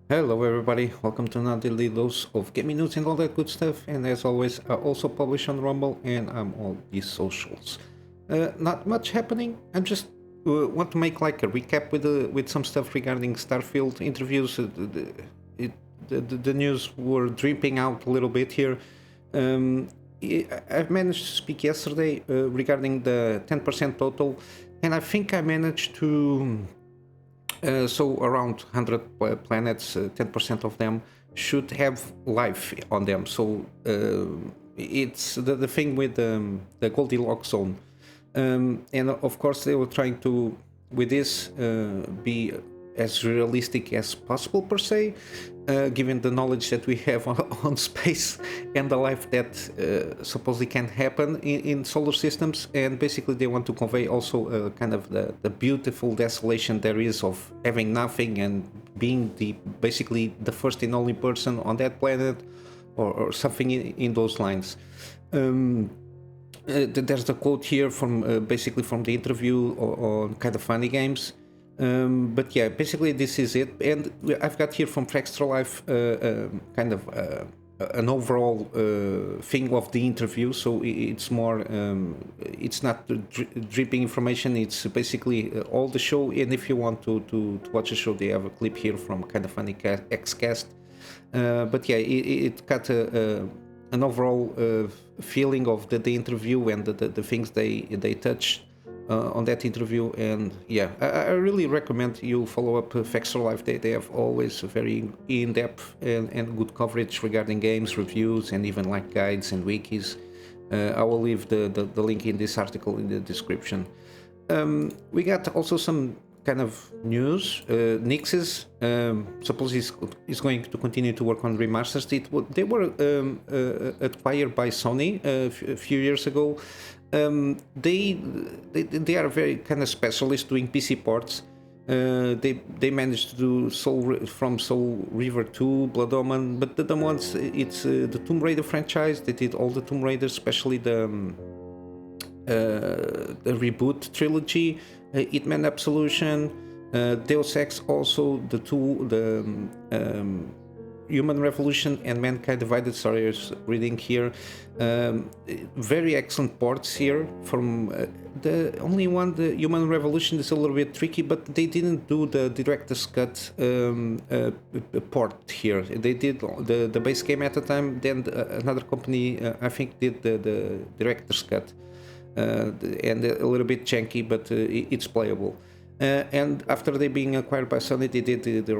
Hello everybody, welcome to another daily dose of gaming news and all that good stuff. And as always, I also publish on Rumble and I'm all these socials. Not much happening. I just want to make like a recap with some stuff regarding Starfield interviews. The news were dripping out a little bit here. Um, I've managed to speak yesterday regarding the 10% total, and I think I managed to so around 100 planets, 10% of them should have life on them. So it's the thing with the Goldilocks zone. And of course, they were trying to, with this, be as realistic as possible, per se, given the knowledge that we have on space and the life that supposedly can happen in solar systems. And basically, they want to convey also kind of the beautiful desolation there is of having nothing and being basically the first and only person on that planet, or something in those lines. There's the quote here from basically from the interview on Kind of Funny Games. But yeah, basically this is it, and I've got here from Frextra Life kind of an overall thing of the interview. So it's more, it's not dripping information. It's basically all the show. And if you want to watch the show, they have a clip here from Kind of Funny Xcast. But yeah, it got an overall feeling of the interview and the things they touched on that interview. And yeah, I really recommend you follow up Factor Life. They have always very in-depth and good coverage regarding games, reviews, and even like guides and wikis. I will leave the link in this article in the description. We got also some kind of news. Nixxes suppose is going to continue to work on remasters. They were acquired by Sony a few years ago. They are very kind of specialist doing PC ports. They managed to do from Soul River to Blood Omen, but the ones it's the Tomb Raider franchise. They did all the Tomb Raiders, especially the reboot trilogy, Hitman Absolution, Deus Ex, also the Human Revolution and Mankind Divided. Sorry, I was reading here. Very excellent ports here. From the only one, the Human Revolution, is a little bit tricky, but they didn't do the director's cut port here. They did the base game at the time. Then another company, I think, did the director's cut. And a little bit janky, but it's playable. And after they being acquired by Sony, they did the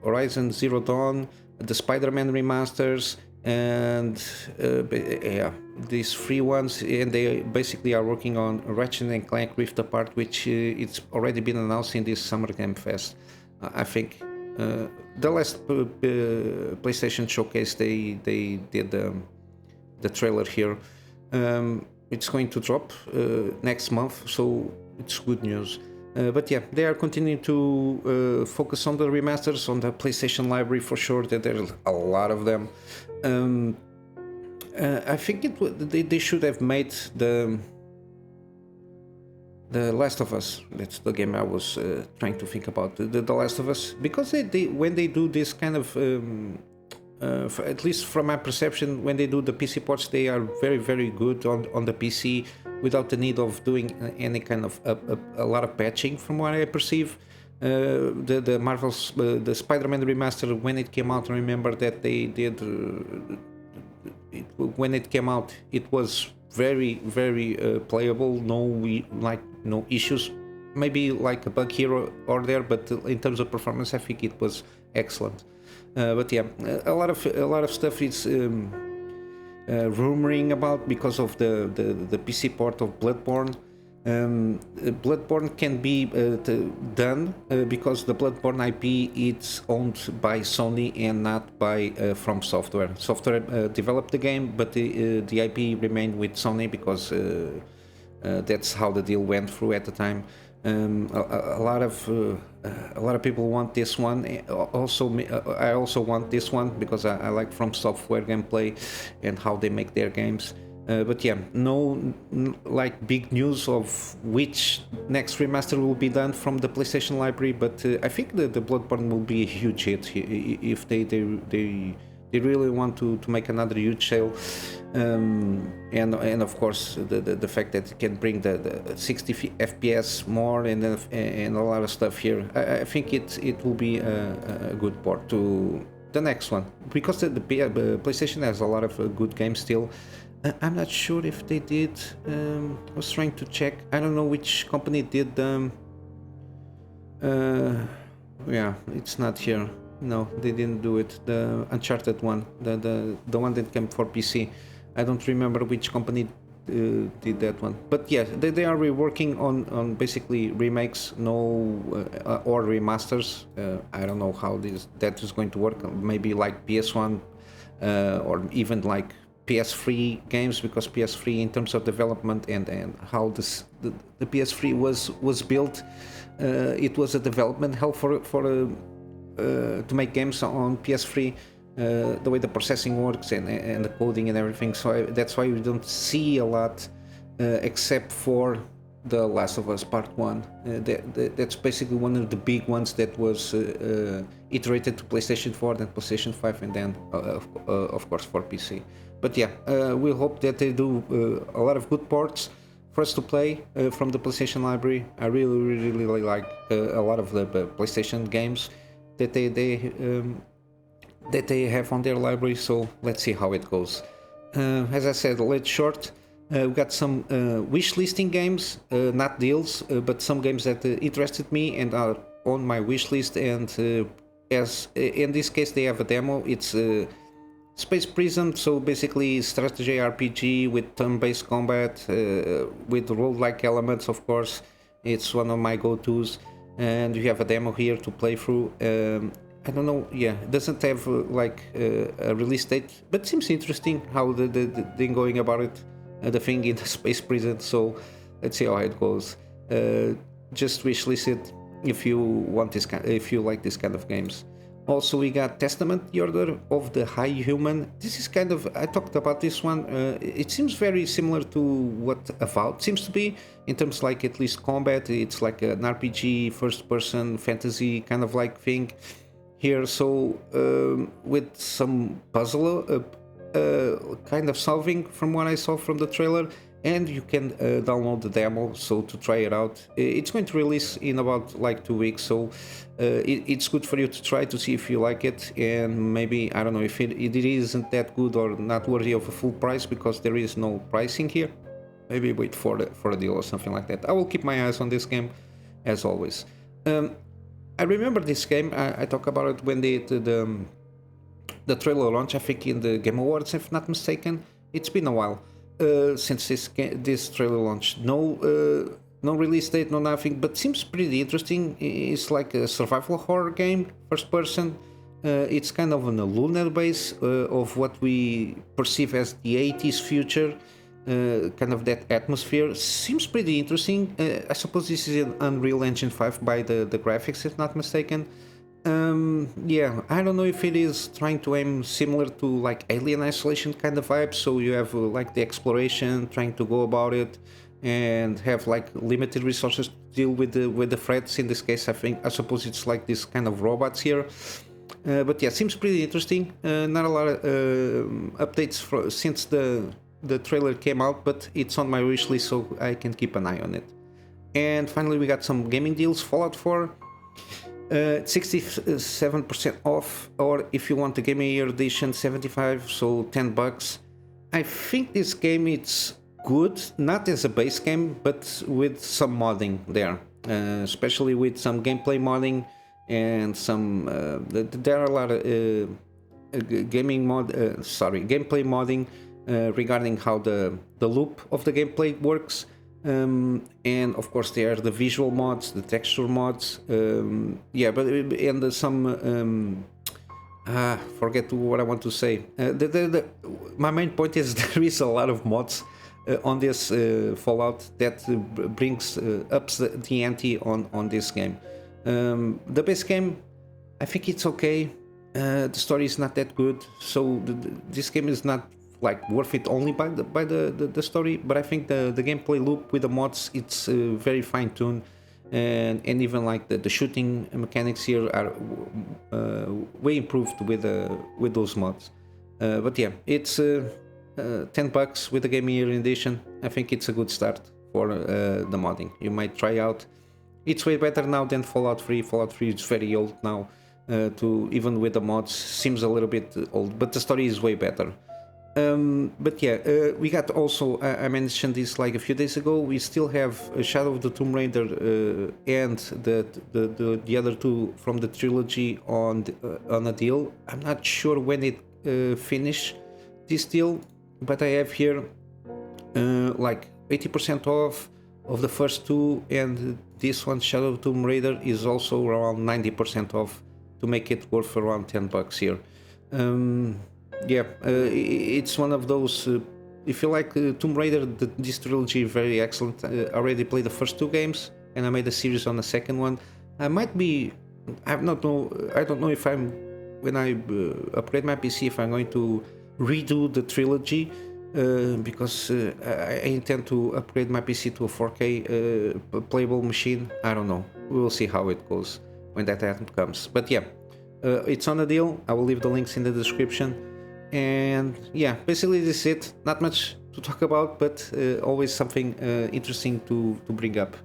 Horizon Zero Dawn, the Spider-Man remasters, and yeah, these free ones. And they basically are working on Ratchet and Clank Rift Apart, which it's already been announced in this Summer Game Fest. I think the last PlayStation showcase they did the trailer here. It's going to drop next month, so it's good news. But yeah, they are continuing to focus on the remasters on the PlayStation library for sure. That there's a lot of them. I think they should have made the Last of Us. That's the game I was trying to think about. The Last of Us, because when they do this kind of at least from my perception, when they do the PC ports, they are very, very good on the PC without the need of doing any kind of a lot of patching, from what I perceive. The Marvel's the Spider-Man remaster, when it came out, I remember that they did when it came out, it was very, very playable. No issues. Maybe like a bug here or there, but in terms of performance, I think it was excellent. But yeah, a lot of stuff is rumoring about because of the PC port of Bloodborne. Bloodborne can be done because the Bloodborne IP it's owned by Sony and not by From Software. Software developed the game, but the IP remained with Sony because that's how the deal went through at the time. A lot of people want this one. I also want this one because I like From Software gameplay and how they make their games. But yeah, like big news of which next remaster will be done from the PlayStation library. But I think the Bloodborne will be a huge hit if they really want to make another huge sale. And of course the fact that it can bring the 60 FPS more and a lot of stuff here. I think it will be a good port to the next one, because the PlayStation has a lot of good games still. I'm not sure if they did. I was trying to check. I don't know which company did them. Yeah, it's not here. No, they didn't do it. The Uncharted one, the one that came for PC. I don't remember which company did that one. But yeah, they are reworking on basically remakes, or remasters. I don't know how that is going to work. Maybe like PS1 or even like PS3 games, because PS3 in terms of development and how the PS3 was built, it was a development hell to make games on PS3, the way the processing works and the coding and everything. So that's why we don't see a lot, except for The Last of Us Part 1. That's basically one of the big ones that was iterated to PlayStation 4, then PlayStation 5, and then of course for PC. But yeah, we hope that they do a lot of good ports for us to play from the PlayStation library. I really like a lot of the PlayStation games that they have on their library. So let's see how it goes. As I said, let's short. We got some wish listing games, not deals, but some games that interested me and are on my wish list. And as in this case, they have a demo. It's Space Prison, so basically strategy RPG with turn-based combat, with role-like elements, of course. It's one of my go-tos, and you have a demo here to play through. I don't know, yeah, it doesn't have a release date, but seems interesting how they're going about it, the thing in the Space Prison. So let's see how it goes. Just wishlist it if you want if you like this kind of games. Also, we got Testament, the Order of the High Human. This is kind of, I talked about this one. It seems very similar to what Avowed seems to be, in terms like at least combat. It's like an RPG, first-person fantasy kind of like thing here. So with some puzzle kind of solving from what I saw from the trailer. And you can download the demo, so to try it out. It's going to release in about like 2 weeks, so it's good for you to try to see if you like it. And maybe, I don't know, if it isn't that good or not worthy of a full price, because there is no pricing here, maybe wait for a deal or something like that. I will keep my eyes on this game as always. I remember this game. I talked about it when they did the trailer launch, I think in the Game Awards, if not mistaken. It's been a while since this trailer launch. No release date, no nothing, but seems pretty interesting. It's like a survival horror game, first person. It's kind of on a lunar base of what we perceive as the 80s future, kind of that atmosphere. Seems pretty interesting. I suppose this is an Unreal Engine 5 by the graphics, if not mistaken. Yeah, I don't know if it is trying to aim similar to like Alien Isolation kind of vibe, so you have like the exploration, trying to go about it, and have like limited resources to deal with the threats. In this case, I suppose it's like this kind of robots here. But yeah, seems pretty interesting. Not a lot of updates since the trailer came out, but it's on my wish list, so I can keep an eye on it. And finally, we got some gaming deals. Fallout 4. 67% off, or if you want the Game Year Edition, 75, so $10. I think this game it's good, not as a base game, but with some modding there, especially with some gameplay modding and some. There are a lot of gameplay modding regarding how the loop of the gameplay works. And of course there are the visual mods, the texture mods, yeah, but and some forget what I want to say. My main point is there is a lot of mods on this Fallout that brings up the ante on this game. The base game, I think it's okay. The story is not that good, so this game is not like worth it only by the story, but I think the gameplay loop with the mods, it's very fine-tuned, and even like the shooting mechanics here are way improved with those mods. But yeah, it's $10 with the Game Year edition. I think it's a good start for the modding. You might try out. It's way better now than Fallout 3. Fallout 3 is very old now. To even with the mods, seems a little bit old, but the story is way better. But yeah, we got also, I mentioned this like a few days ago, we still have Shadow of the Tomb Raider and the other two from the trilogy on a deal. I'm not sure when it finish this deal, but I have here like 80% off of the first two, and this one, Shadow of the Tomb Raider, is also around 90% off to make it worth around $10 here. Yeah, it's one of those. If you like Tomb Raider, this trilogy is very excellent. I already played the first two games, and I made a series on the second one. I might be. I don't know if I'm, when I upgrade my PC, if I'm going to redo the trilogy, because I intend to upgrade my PC to a 4K playable machine. I don't know. We will see how it goes when that time comes. But yeah, it's on a deal. I will leave the links in the description. And yeah, basically this is it. Not much to talk about, but always something interesting to bring up.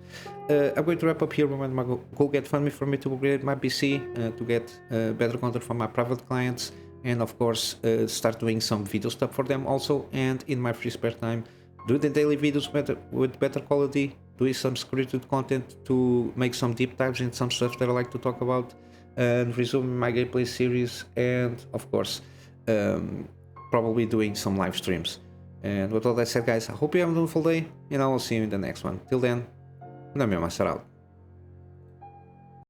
I'm going to wrap up here. Remember, go get funding for me to upgrade my PC, to get better content from my private clients, and of course start doing some video stuff for them also. And in my free spare time, do the daily videos with better quality, doing some scripted content to make some deep dives in some stuff that I like to talk about, and resume my gameplay series, and of course probably doing some live streams. And with all that said, guys, I hope you have a wonderful day, and I will see you in the next one. Till then, Kunamy Master out.